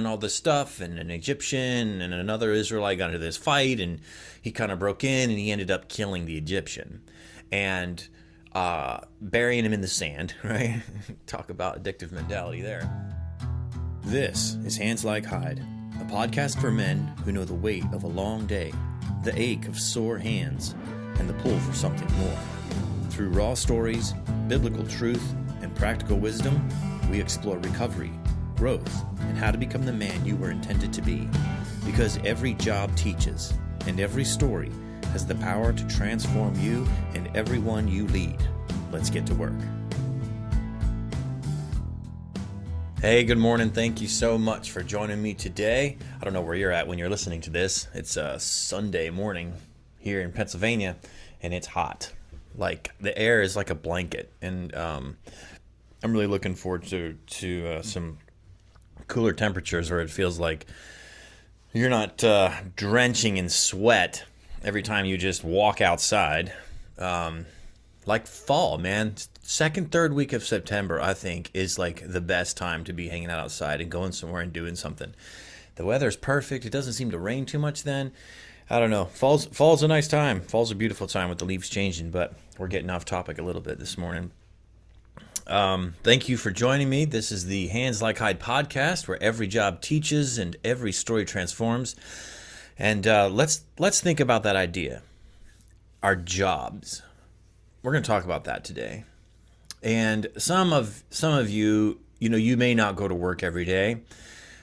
and all this stuff, and an Egyptian and another Israelite got into this fight, and he kind of broke in, and he ended up killing the Egyptian and burying him in the sand, right? Talk about addictive mentality there. This is Hands Like Hide, a podcast for men who know the weight of a long day, the ache of sore hands, and the pull for something more. Through raw stories, biblical truth, and practical wisdom, we explore recovery, growth, and how to become the man you were intended to be. Because every job teaches, and every story has the power to transform you and everyone you lead. Let's get to work. Hey, good morning. Thank you so much for joining me today. I don't know where you're at when you're listening to this. It's a Sunday morning here in Pennsylvania, and it's hot. Like, the air is like a blanket, and I'm really looking forward to some cooler temperatures where it feels like you're not drenching in sweat every time you just walk outside. Like fall, man. Second, third week of September, I think, is like the best time to be hanging out outside and going somewhere and doing something. The weather's perfect. It doesn't seem to rain too much then. I don't know. Fall's a nice time. Fall's a beautiful time with the leaves changing, but we're getting off topic a little bit this morning. Thank you for joining me. This is the Hands Like Hide podcast, where every job teaches and every story transforms. And let's think about that idea. Our jobs. We're going to talk about that today. And some of you, you may not go to work every day.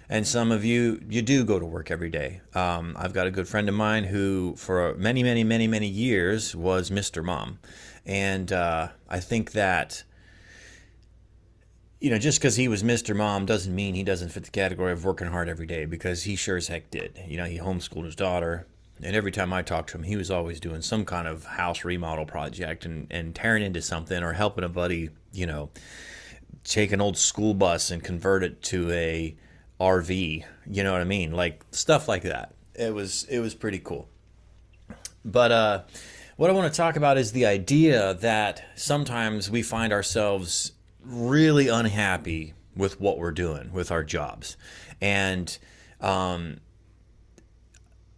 And some of you do go to work every day. I've got a good friend of mine who, for many, many, many, many years, was Mr. Mom. And I think that, just because he was Mr. Mom doesn't mean he doesn't fit the category of working hard every day, because he sure as heck did. He homeschooled his daughter. And every time I talked to him, he was always doing some kind of house remodel project and tearing into something, or helping a buddy, take an old school bus and convert it to a RV. You know what I mean? Like stuff like that. It was pretty cool. But what I want to talk about is the idea that sometimes we find ourselves really unhappy with what we're doing with our jobs. And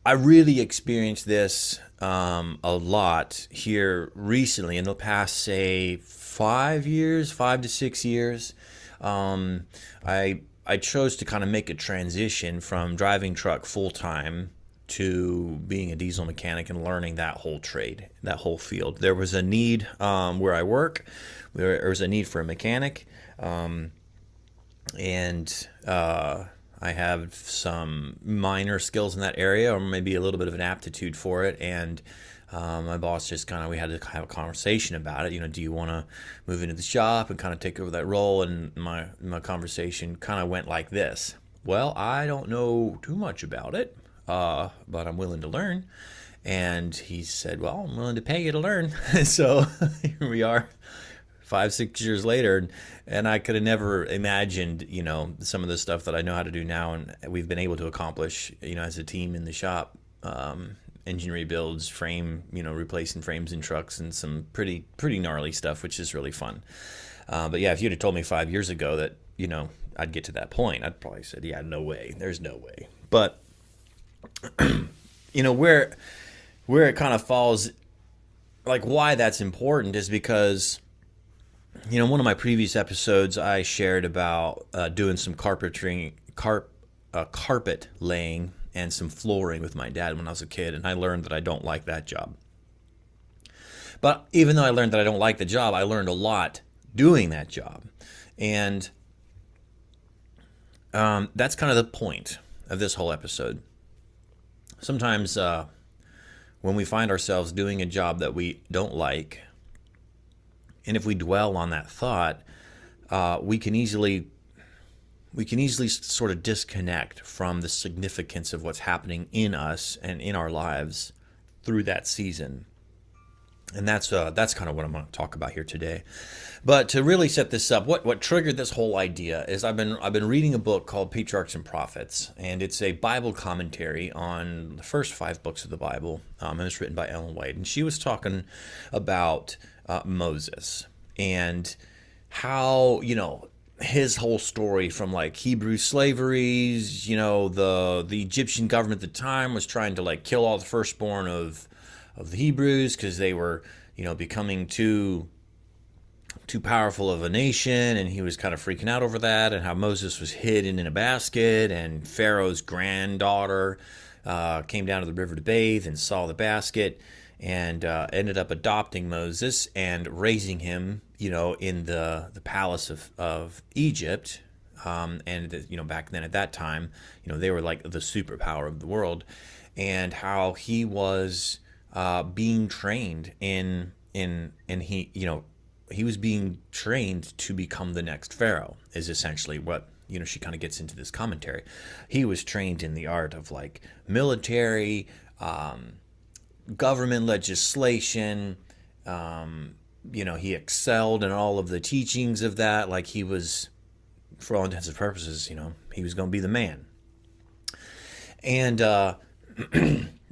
I really experienced this a lot here recently in the past, say, 5 to 6 years. I chose to kind of make a transition from driving truck full time to being a diesel mechanic and learning that whole trade, that whole field. There was a need where I work. There was a need for a mechanic, and I have some minor skills in that area, or maybe a little bit of an aptitude for it. And my boss just we had to have a conversation about it. Do you want to move into the shop and kind of take over that role? And my conversation kind of went like this. Well, I don't know too much about it, but I'm willing to learn. And he said, well, I'm willing to pay you to learn. So here we are. 5-6 years later, and I could have never imagined, some of the stuff that I know how to do now, and we've been able to accomplish, as a team in the shop, engine rebuilds, frame, replacing frames in trucks, and some pretty gnarly stuff, which is really fun. But yeah, if you'd have told me 5 years ago that, I'd get to that point, I'd probably said, yeah, no way, there's no way. But, where it kind of falls, like why that's important is because, one of my previous episodes, I shared about doing some carpet laying and some flooring with my dad when I was a kid, and I learned that I don't like that job. But even though I learned that I don't like the job, I learned a lot doing that job. And that's kind of the point of this whole episode. Sometimes when we find ourselves doing a job that we don't like, and if we dwell on that thought, we can easily sort of disconnect from the significance of what's happening in us and in our lives through that season. And that's kind of what I'm going to talk about here today. But to really set this up, what triggered this whole idea is I've been reading a book called Patriarchs and Prophets, and it's a Bible commentary on the first 5 books of the Bible, and it's written by Ellen White. And she was talking about Moses and how his whole story from like Hebrew slaveries. The Egyptian government at the time was trying to like kill all the firstborn of the Hebrews because they were, becoming too powerful of a nation, and he was kind of freaking out over that, and how Moses was hidden in a basket, and Pharaoh's granddaughter came down to the river to bathe and saw the basket, and ended up adopting Moses and raising him, in the palace of Egypt. And back then at that time, they were like the superpower of the world, and how he was being trained he was being trained to become the next Pharaoh, is essentially what, she kind of gets into this commentary. He was trained in the art of like military, government legislation. He excelled in all of the teachings of that. Like he was, for all intents and purposes, he was going to be the man. And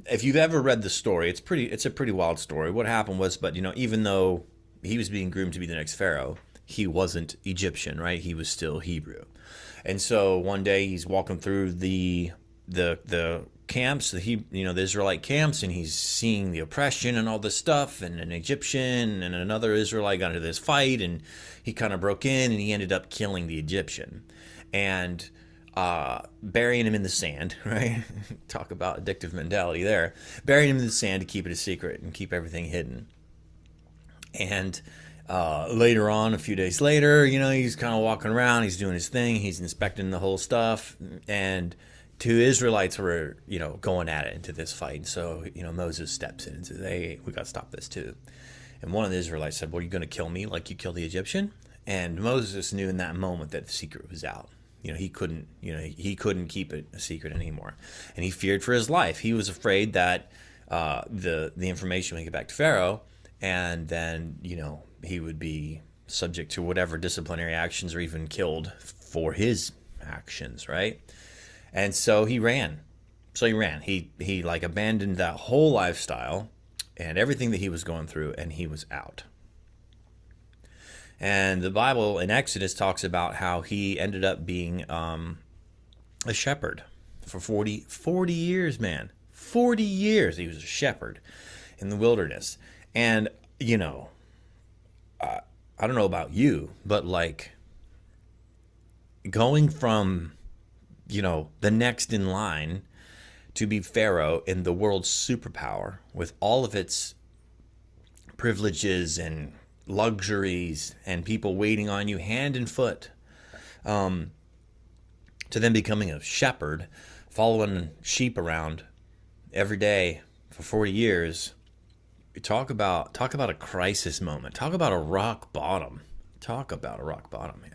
if you've ever read the story, it's a pretty wild story. What happened was, but even though he was being groomed to be the next Pharaoh, he wasn't Egyptian, right? He was still Hebrew. And so one day he's walking through the camps, the Israelite camps, and he's seeing the oppression and all this stuff, and an Egyptian and another Israelite got into this fight, and he kind of broke in, and he ended up killing the Egyptian and burying him in the sand, right? Talk about addictive mentality there. Burying him in the sand to keep it a secret and keep everything hidden. And later on, a few days later, he's kind of walking around, he's doing his thing, he's inspecting the whole stuff, and two Israelites were, going at it into this fight. So, Moses steps in and says, hey, we got to stop this too. And one of the Israelites said, well, you're going to kill me like you killed the Egyptian? And Moses knew in that moment that the secret was out. He couldn't keep it a secret anymore. And he feared for his life. He was afraid that the information would get back to Pharaoh, and then, he would be subject to whatever disciplinary actions or even killed for his actions, right? And so he ran. He like abandoned that whole lifestyle and everything that he was going through, and he was out. And the Bible in Exodus talks about how he ended up being a shepherd for 40 years, man. 40 years he was a shepherd in the wilderness. And, I don't know about you, but like going from, the next in line to be Pharaoh in the world's superpower with all of its privileges and luxuries and people waiting on you hand and foot, to then becoming a shepherd, following sheep around every day for 40 years. Talk about a crisis moment. Talk about a rock bottom. Man.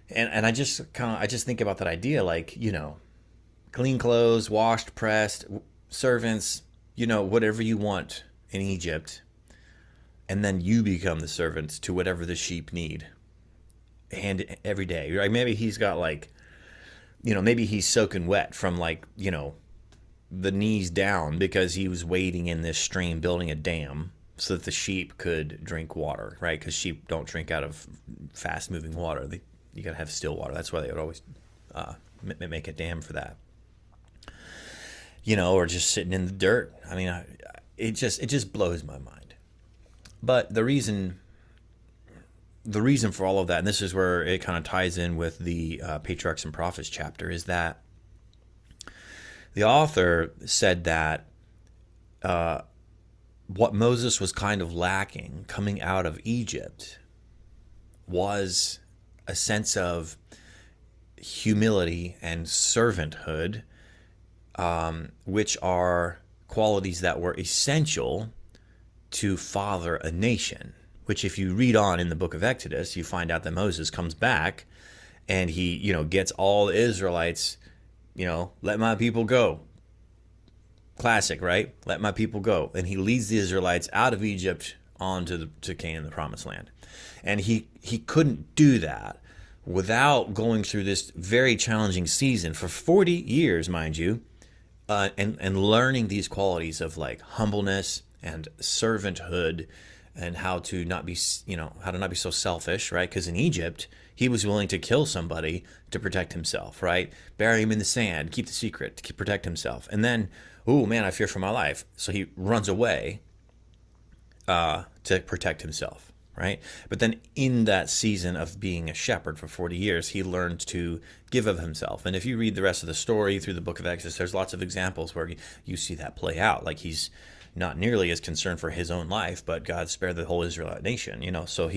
And I just think about that idea, like, clean clothes, washed, pressed, servants, whatever you want in Egypt, and then you become the servants to whatever the sheep need, and every day. Right? Maybe he's got like, maybe he's soaking wet from like, the knees down because he was wading in this stream, building a dam so that the sheep could drink water, right? Because sheep don't drink out of fast-moving water. You got to have still water. That's why they would always make a dam for that. Or just sitting in the dirt. I mean, it just blows my mind. But the reason for all of that, and this is where it kind of ties in with the Patriarchs and Prophets chapter, is that the author said that what Moses was kind of lacking coming out of Egypt was a sense of humility and servanthood, which are qualities that were essential to father a nation. Which, if you read on in the book of Exodus, you find out that Moses comes back and he, gets all the Israelites, let my people go. Classic, right? Let my people go. And he leads the Israelites out of Egypt onto to Canaan, the promised land. And he couldn't do that without going through this very challenging season for 40 years, mind you, and learning these qualities of like humbleness and servanthood, and how to not be so selfish, right? Because in Egypt, He was willing to kill somebody to protect himself, right? Bury him in the sand, keep the secret, to protect himself. And then, oh man, I fear for my life. So he runs away to protect himself, right? But then in that season of being a shepherd for 40 years, he learned to give of himself. And if you read the rest of the story through the book of Exodus, there's lots of examples where you see that play out. Like he's not nearly as concerned for his own life, but God spared the whole Israelite nation, so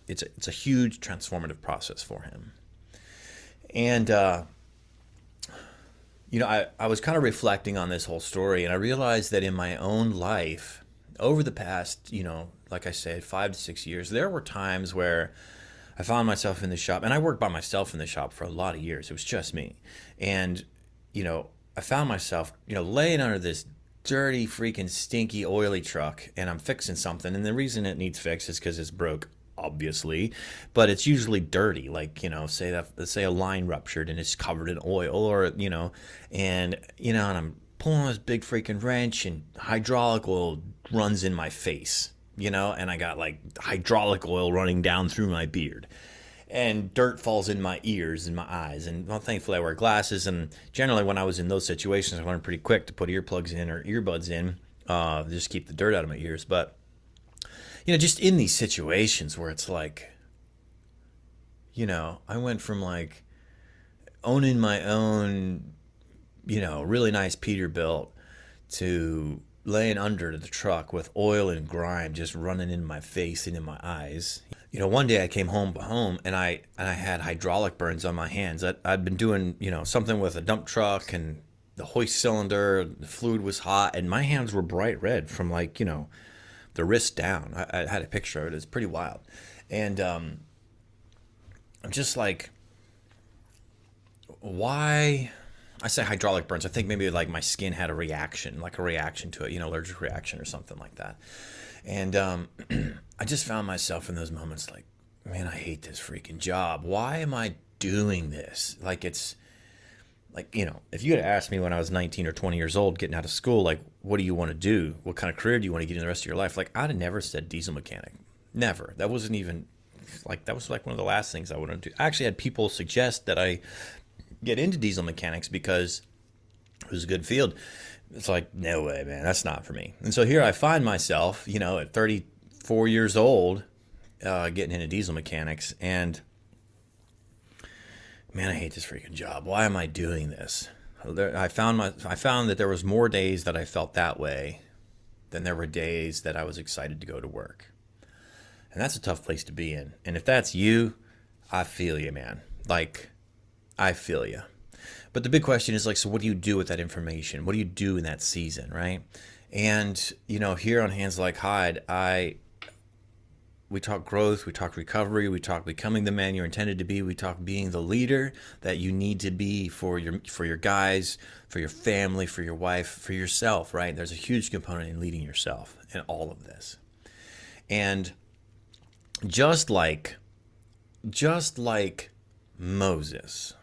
it's a huge transformative process for him. And, I was kind of reflecting on this whole story, and I realized that in my own life, over the past, like I said, 5 to 6 years, there were times where I found myself in the shop, and I worked by myself in the shop for a lot of years. It was just me. And, I found myself, laying under this dirty, freaking stinky, oily truck, and I'm fixing something. And the reason it needs fixed is because it's broke, obviously, but it's usually dirty. Like, say a line ruptured and it's covered in oil, or, and I'm pulling this big freaking wrench, and hydraulic oil runs in my face, and I got like hydraulic oil running down through my beard, and dirt falls in my ears and my eyes. And well, thankfully I wear glasses, and generally when I was in those situations, I learned pretty quick to put earplugs in or earbuds in, just keep the dirt out of my ears. But just in these situations where it's like, I went from like owning my own, really nice Peterbilt to laying under the truck with oil and grime just running in my face and in my eyes. One day I came home and I had hydraulic burns on my hands. I'd been doing, something with a dump truck and the hoist cylinder, the fluid was hot, and my hands were bright red from like, the wrist down. I had a picture of it. It's pretty wild. And I'm just like, why? I say hydraulic burns. I think maybe like my skin had a reaction to it, allergic reaction or something like that. And I just found myself in those moments like, man, I hate this freaking job. Why am I doing this? Like, it's like, if you had asked me when I was 19 or 20 years old, getting out of school, like, what do you want to do? What kind of career do you want to get in the rest of your life? Like, I'd have never said diesel mechanic. Never. That wasn't even like, that was like one of the last things I wanted to do. I actually had people suggest that I get into diesel mechanics because it was a good field. It's like, no way, man, that's not for me. And so here I find myself, at 34 years old, getting into diesel mechanics, and man, I hate this freaking job. Why am I doing this? I found that there was more days that I felt that way than there were days that I was excited to go to work. And that's a tough place to be in. And if that's you, I feel you, man. Like, I feel you. But the big question is like, so what do you do with that information? What do you do in that season, right? And, here on Hands Like Hide, we talk growth, we talk recovery, we talk becoming the man you're intended to be, we talk being the leader that you need to be for your guys, for your family, for your wife, for yourself, right? There's a huge component in leading yourself in all of this. And just like Moses,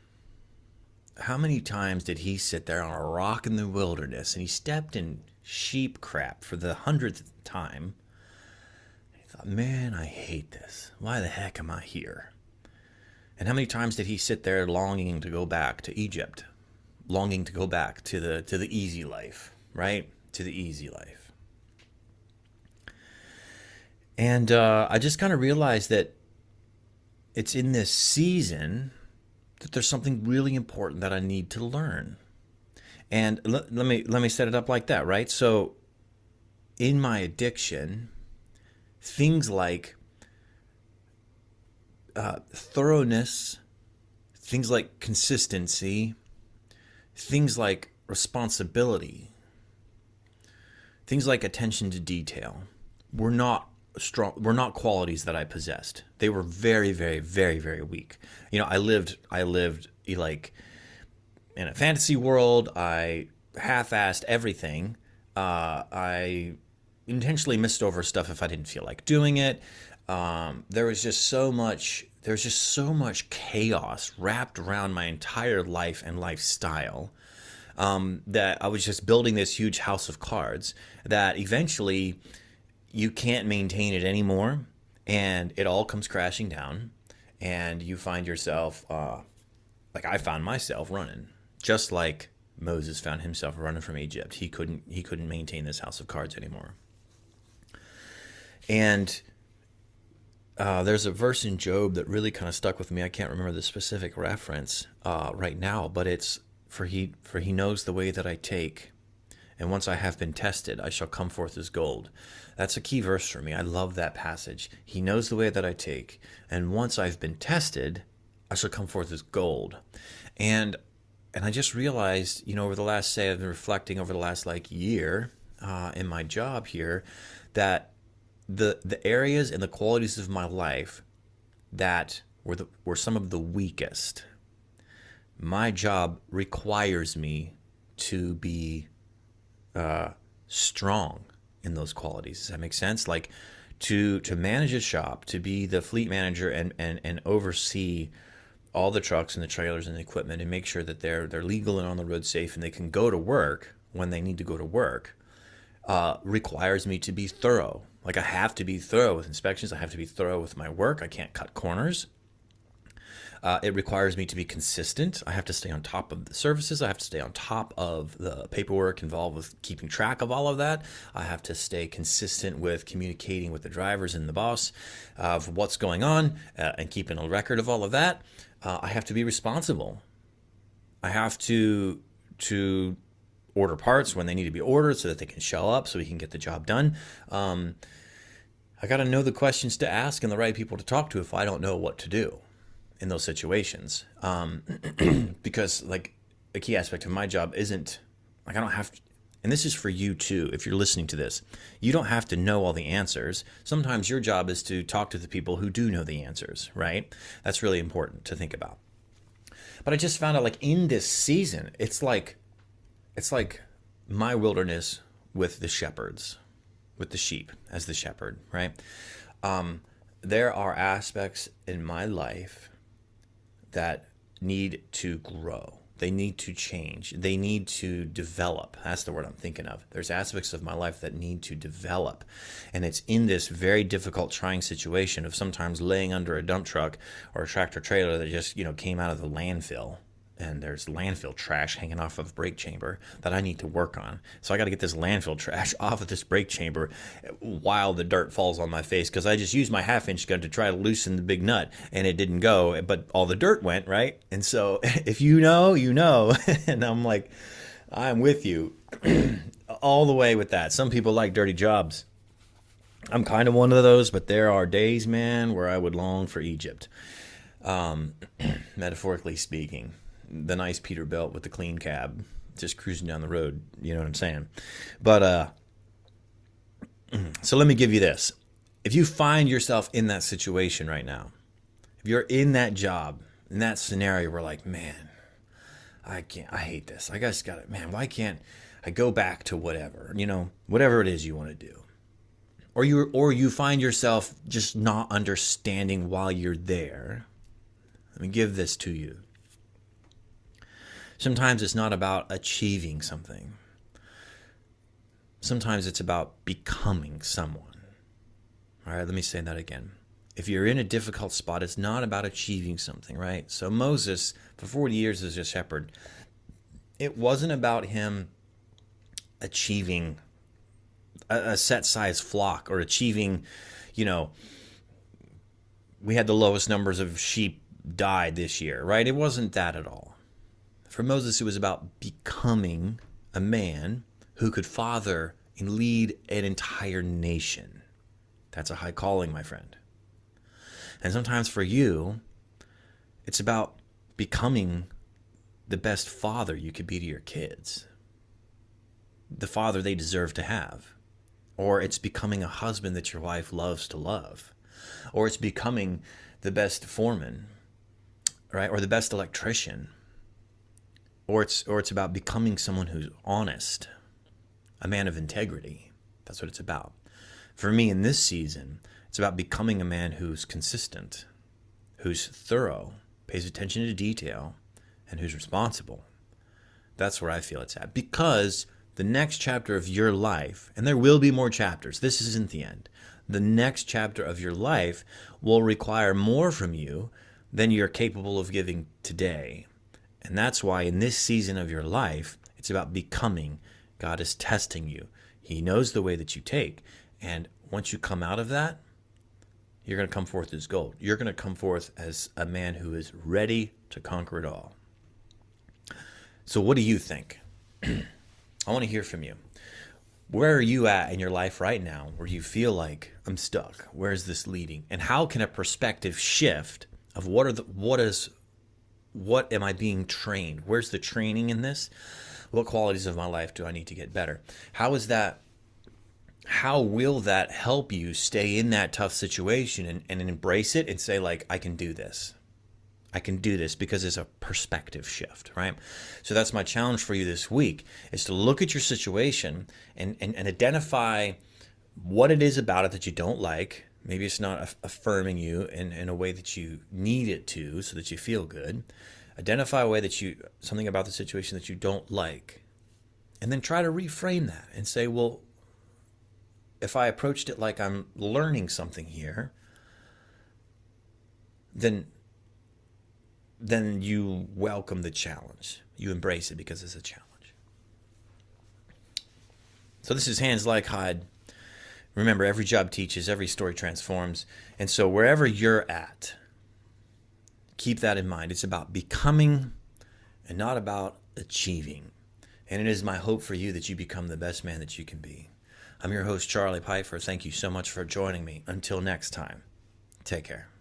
how many times did he sit there on a rock in the wilderness and he stepped in sheep crap for the 100th time? He thought, man, I hate this. Why the heck am I here? And how many times did he sit there longing to go back to Egypt, longing to go back to the easy life, right? To the easy life. And I just kind of realized that it's in this season that there's something really important that I need to learn. And let me set it up like that, right? So in my addiction, things like thoroughness, things like consistency, things like responsibility, things like attention to detail were not qualities that I possessed. They were very, very, very, very weak. I lived like in a fantasy world. I half-assed everything. I intentionally missed over stuff if I didn't feel like doing it. There was just so much chaos wrapped around my entire life and lifestyle, that I was just building this huge house of cards that eventually you can't maintain it anymore, and it all comes crashing down. and you find yourself, like I found myself running, just like Moses found himself running from Egypt. He couldn't maintain this house of cards anymore. And there's a verse in Job that really kind of stuck with me. I can't remember the specific reference right now, but it's for he knows the way that I take, and once I have been tested, I shall come forth as gold. That's a key verse for me. I love that passage. He knows the way that I take, and once I've been tested, I shall come forth as gold. And I just realized, over the last, I've been reflecting over the last year in my job here, that the areas and the qualities of my life that were some of the weakest, my job requires me to be strong in those qualities. Does that make sense? Like to manage a shop, to be the fleet manager and oversee all the trucks and the trailers and the equipment and make sure that they're legal and on the road safe and they can go to work when they need to go to work, requires me to be thorough. Like I have to be thorough with inspections. I have to be thorough with my work. I can't cut corners. It requires me to be consistent. I have to stay on top of the services. I have to stay on top of the paperwork involved with keeping track of all of that. I have to stay consistent with communicating with the drivers and the boss of what's going on and keeping a record of all of that. I have to be responsible. I have to order parts when they need to be ordered so that they can show up so we can get the job done. I got to know the questions to ask and the right people to talk to if I don't know what to do in those situations. Because a key aspect of my job isn't I don't have to, and this is for you too, if you're listening to this, you don't have to know all the answers. Sometimes your job is to talk to the people who do know the answers, right? That's really important to think about. But I just found out in this season, it's like my wilderness with the shepherds, with the sheep as the shepherd, right? There are aspects in my life that need to grow. They need to change. They need to develop. That's the word I'm thinking of. There's aspects of my life that need to develop. And it's in this very difficult, trying situation of sometimes laying under a dump truck or a tractor trailer that just, came out of the landfill. And there's landfill trash hanging off of the brake chamber that I need to work on. So I got to get this landfill trash off of this brake chamber while the dirt falls on my face, because I just used my half-inch gun to try to loosen the big nut, and it didn't go, but all the dirt went, right? And so if you know, you know. And I'm like, I'm with you all the way with that. Some people like dirty jobs. I'm kind of one of those, but there are days, man, where I would long for Egypt, metaphorically speaking. The nice Peterbilt with the clean cab, just cruising down the road. You know what I'm saying? But so let me give you this. If you find yourself in that situation right now, if you're in that job, in that scenario where man, I hate this. I just got it. Man, why can't I go back to whatever, whatever it is you want to do? Or you find yourself just not understanding while you're there. Let me give this to you. Sometimes it's not about achieving something. Sometimes it's about becoming someone. All right, let me say that again. If you're in a difficult spot, it's not about achieving something, right? So Moses, for 40 years as a shepherd, it wasn't about him achieving a set size flock or achieving, we had the lowest numbers of sheep died this year, right? It wasn't that at all. For Moses, it was about becoming a man who could father and lead an entire nation. That's a high calling, my friend. And sometimes for you, it's about becoming the best father you could be to your kids, the father they deserve to have. Or it's becoming a husband that your wife loves to love. Or it's becoming the best foreman, right? Or the best electrician. Or it's about becoming someone who's honest, a man of integrity. That's what it's about. For me in this season, it's about becoming a man who's consistent, who's thorough, pays attention to detail, and who's responsible. That's where I feel it's at. Because the next chapter of your life, and there will be more chapters, this isn't the end. The next chapter of your life will require more from you than you're capable of giving today. And that's why in this season of your life, it's about becoming. God is testing you. He knows the way that you take. And once you come out of that, you're going to come forth as gold. You're going to come forth as a man who is ready to conquer it all. So what do you think? I want to hear from you. Where are you at in your life right now where you feel like I'm stuck? Where is this leading? And how can a perspective shift of what am I being trained? Where's the training in this? What qualities of my life do I need to get better? How will that help you stay in that tough situation and embrace it and say, like, I can do this. I can do this because it's a perspective shift, right? So that's my challenge for you this week, is to look at your situation and identify what it is about it that you don't like. Maybe it's not affirming you in a way that you need it to so that you feel good. Identify a way that something about the situation that you don't like. And then try to reframe that and say, well, if I approached it like I'm learning something here, then you welcome the challenge. You embrace it because it's a challenge. So this is Hands Like Hide. Remember, every job teaches, every story transforms. And so wherever you're at, keep that in mind. It's about becoming and not about achieving. And it is my hope for you that you become the best man that you can be. I'm your host, Charlie Pfeiffer. Thank you so much for joining me. Until next time, take care.